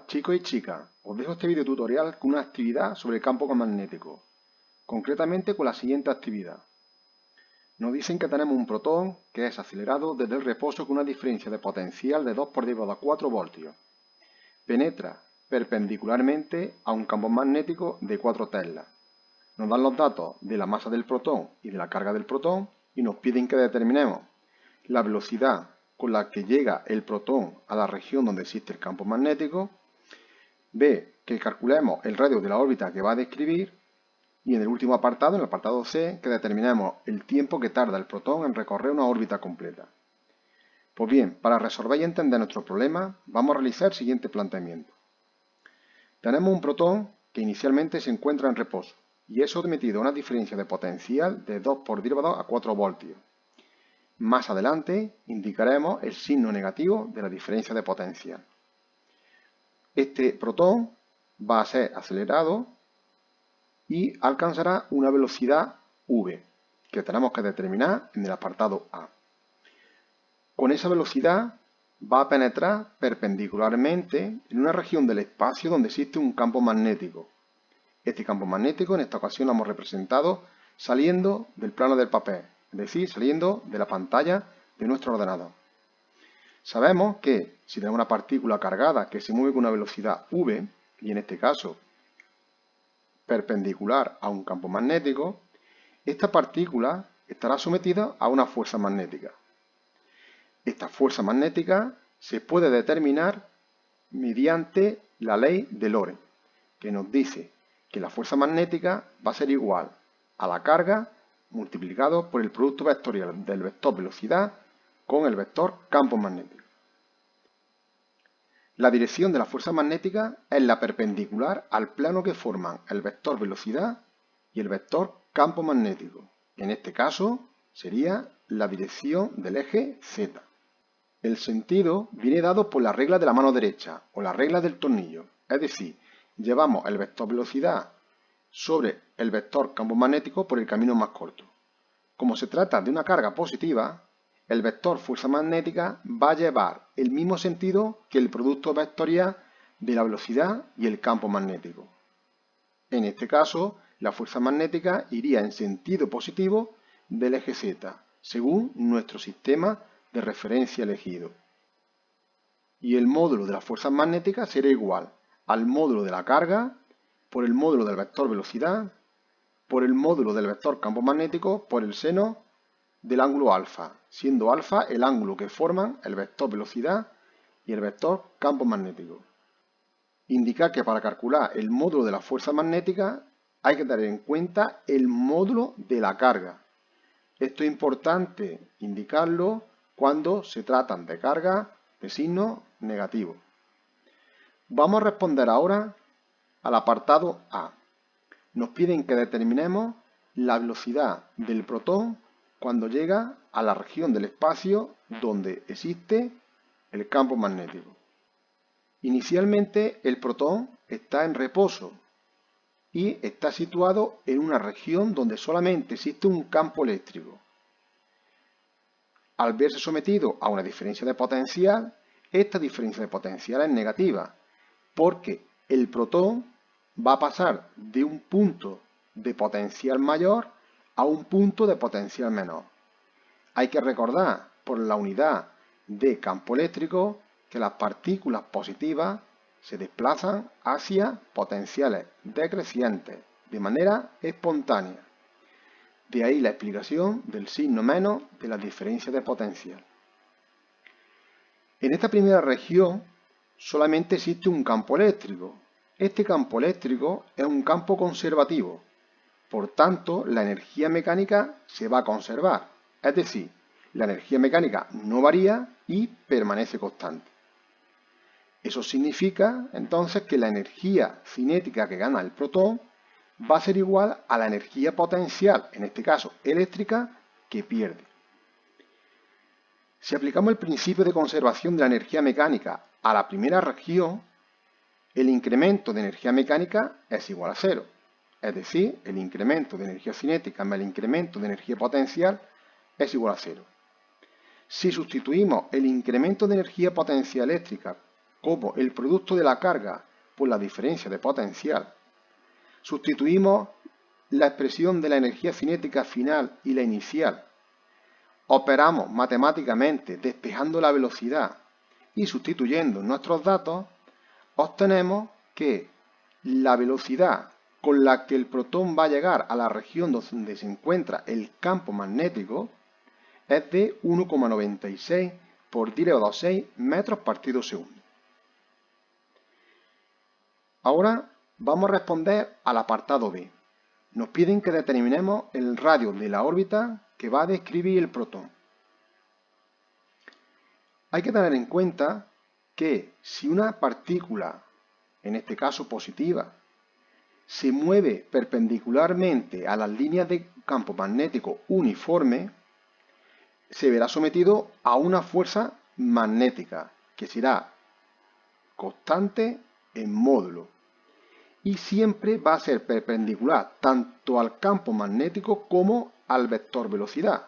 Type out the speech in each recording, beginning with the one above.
chicos y chicas, os dejo este video tutorial con una actividad sobre el campo magnético, concretamente con la siguiente actividad. Nos dicen que tenemos un protón que es acelerado desde el reposo con una diferencia de potencial de 2 por 10⁴ voltios. Penetra perpendicularmente a un campo magnético de 4 teslas. Nos dan los datos de la masa del protón y de la carga del protón y nos piden que determinemos la velocidad con la que llega el protón a la región donde existe el campo magnético. B, que calculemos el radio de la órbita que va a describir. Y en el último apartado, en el apartado C, que determinemos el tiempo que tarda el protón en recorrer una órbita completa. Pues bien, para resolver y entender nuestro problema, vamos a realizar el siguiente planteamiento. Tenemos un protón que inicialmente se encuentra en reposo y es sometido a una diferencia de potencial de 2 por 10⁴ voltios. Más adelante indicaremos el signo negativo de la diferencia de potencial. Este protón va a ser acelerado y alcanzará una velocidad v, que tenemos que determinar en el apartado A. Con esa velocidad va a penetrar perpendicularmente en una región del espacio donde existe un campo magnético. Este campo magnético en esta ocasión lo hemos representado saliendo del plano del papel, es decir, saliendo de la pantalla de nuestro ordenador. Sabemos que si tenemos una partícula cargada que se mueve con una velocidad v, y en este caso perpendicular a un campo magnético, esta partícula estará sometida a una fuerza magnética. Esta fuerza magnética se puede determinar mediante la ley de Lorentz, que nos dice que la fuerza magnética va a ser igual a la carga multiplicado por el producto vectorial del vector velocidad con el vector campo magnético. La dirección de la fuerza magnética es la perpendicular al plano que forman el vector velocidad y el vector campo magnético. En este caso sería la dirección del eje Z. El sentido viene dado por la regla de la mano derecha o la regla del tornillo, es decir, llevamos el vector velocidad sobre el vector campo magnético por el camino más corto. Como se trata de una carga positiva, el vector fuerza magnética va a llevar el mismo sentido que el producto vectorial de la velocidad y el campo magnético. En este caso, la fuerza magnética iría en sentido positivo del eje Z, según nuestro sistema de referencia elegido. Y el módulo de la fuerza magnética será igual al módulo de la carga por el módulo del vector velocidad por el módulo del vector campo magnético por el seno del ángulo alfa, siendo alfa el ángulo que forman el vector velocidad y el vector campo magnético. Indicar que para calcular el módulo de la fuerza magnética hay que tener en cuenta el módulo de la carga. Esto es importante indicarlo cuando se tratan de cargas de signo negativo. Vamos a responder ahora al apartado A. Nos piden que determinemos la velocidad del protón cuando llega a la región del espacio donde existe el campo magnético. Inicialmente el protón está en reposo y está situado en una región donde solamente existe un campo eléctrico. Al verse sometido a una diferencia de potencial, esta diferencia de potencial es negativa, porque el protón va a pasar de un punto de potencial mayor a un punto de potencial menor. Hay que recordar por la unidad de campo eléctrico que las partículas positivas se desplazan hacia potenciales decrecientes de manera espontánea. De ahí la explicación del signo menos de la diferencia de potencial. En esta primera región solamente existe un campo eléctrico. Este campo eléctrico es un campo conservativo, por tanto la energía mecánica se va a conservar, es decir, la energía mecánica no varía y permanece constante. Eso significa entonces que la energía cinética que gana el protón va a ser igual a la energía potencial, en este caso eléctrica, que pierde. Si aplicamos el principio de conservación de la energía mecánica a la primera región, el incremento de energía mecánica es igual a 0. Es decir, el incremento de energía cinética más el incremento de energía potencial es igual a 0. Si sustituimos el incremento de energía potencial eléctrica como el producto de la carga por la diferencia de potencial, sustituimos la expresión de la energía cinética final y la inicial, operamos matemáticamente despejando la velocidad y sustituyendo nuestros datos, obtenemos que la velocidad con la que el protón va a llegar a la región donde se encuentra el campo magnético es de 1,96 por 10⁻⁶ metros partido segundo. Ahora vamos a responder al apartado B. Nos piden que determinemos el radio de la órbita que va a describir el protón. Hay que tener en cuenta que si una partícula, en este caso positiva, se mueve perpendicularmente a las líneas de campo magnético uniforme, se verá sometido a una fuerza magnética que será constante en módulo y siempre va a ser perpendicular tanto al campo magnético como al vector velocidad.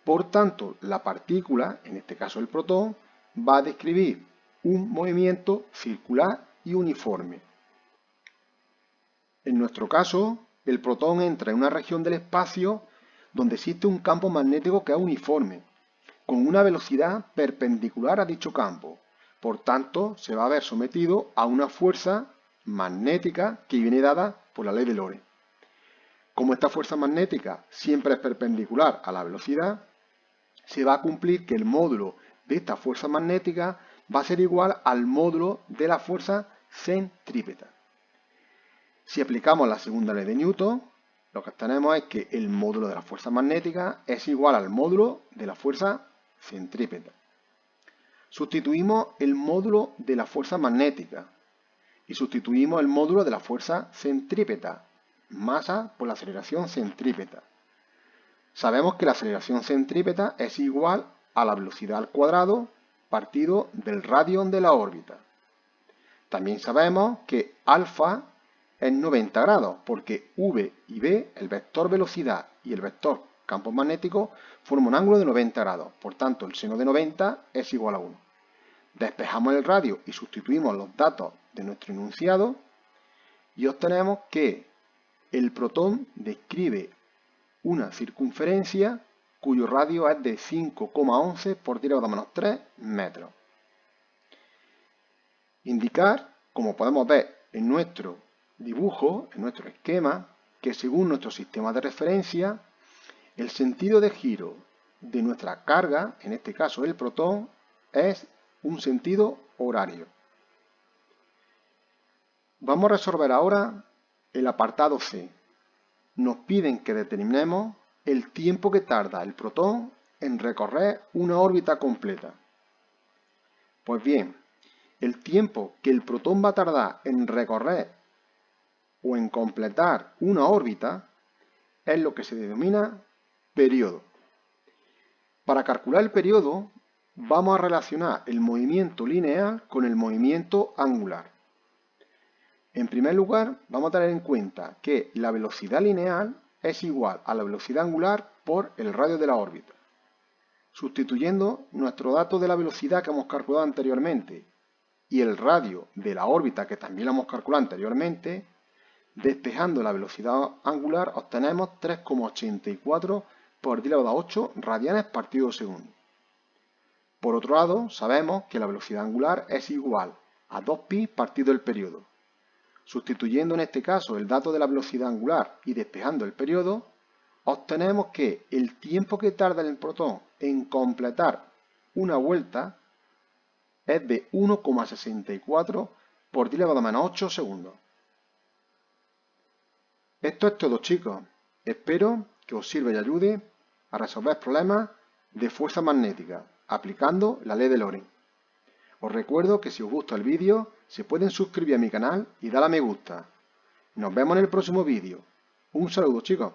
Por tanto, la partícula, en este caso el protón, va a describir un movimiento circular y uniforme. En nuestro caso, el protón entra en una región del espacio donde existe un campo magnético que es uniforme, con una velocidad perpendicular a dicho campo. Por tanto, se va a ver sometido a una fuerza magnética que viene dada por la ley de Lorentz. Como esta fuerza magnética siempre es perpendicular a la velocidad, se va a cumplir que el módulo de esta fuerza magnética va a ser igual al módulo de la fuerza centrípeta. Si aplicamos la segunda ley de Newton, lo que tenemos es que el módulo de la fuerza magnética es igual al módulo de la fuerza centrípeta. Sustituimos el módulo de la fuerza magnética y sustituimos el módulo de la fuerza centrípeta, masa por la aceleración centrípeta. Sabemos que la aceleración centrípeta es igual a la velocidad al cuadrado partido del radio de la órbita. También sabemos que alfa es 90 grados, porque v y b, el vector velocidad y el vector campo magnético, forman un ángulo de 90 grados. Por tanto, el seno de 90 es igual a 1. Despejamos el radio y sustituimos los datos de nuestro enunciado y obtenemos que el protón describe una circunferencia cuyo radio es de 5,11 por 10⁻³ metros. Indicar, como podemos ver en nuestro dibujo, en nuestro esquema, que según nuestro sistema de referencia, el sentido de giro de nuestra carga, en este caso el protón, es un sentido horario. Vamos a resolver ahora el apartado C. Nos piden que determinemos el tiempo que tarda el protón en recorrer una órbita completa. Pues bien, el tiempo que el protón va a tardar en recorrer o en completar una órbita es lo que se denomina periodo. Para calcular el periodo vamos a relacionar el movimiento lineal con el movimiento angular. En primer lugar, vamos a tener en cuenta que la velocidad lineal es igual a la velocidad angular por el radio de la órbita. Sustituyendo nuestro dato de la velocidad que hemos calculado anteriormente y el radio de la órbita que también lo hemos calculado anteriormente, despejando la velocidad angular obtenemos 3,84 por 10⁸ radianes partido segundo. Por otro lado, sabemos que la velocidad angular es igual a 2pi partido el periodo. Sustituyendo en este caso el dato de la velocidad angular y despejando el periodo, obtenemos que el tiempo que tarda el protón en completar una vuelta es de 1,64 por 10⁻⁸ segundos. Esto es todo, chicos. Espero que os sirva y ayude a resolver problemas de fuerza magnética aplicando la ley de Lorentz. Os recuerdo que si os gusta el vídeo, se pueden suscribir a mi canal y darle a me gusta. Nos vemos en el próximo vídeo. Un saludo, chicos.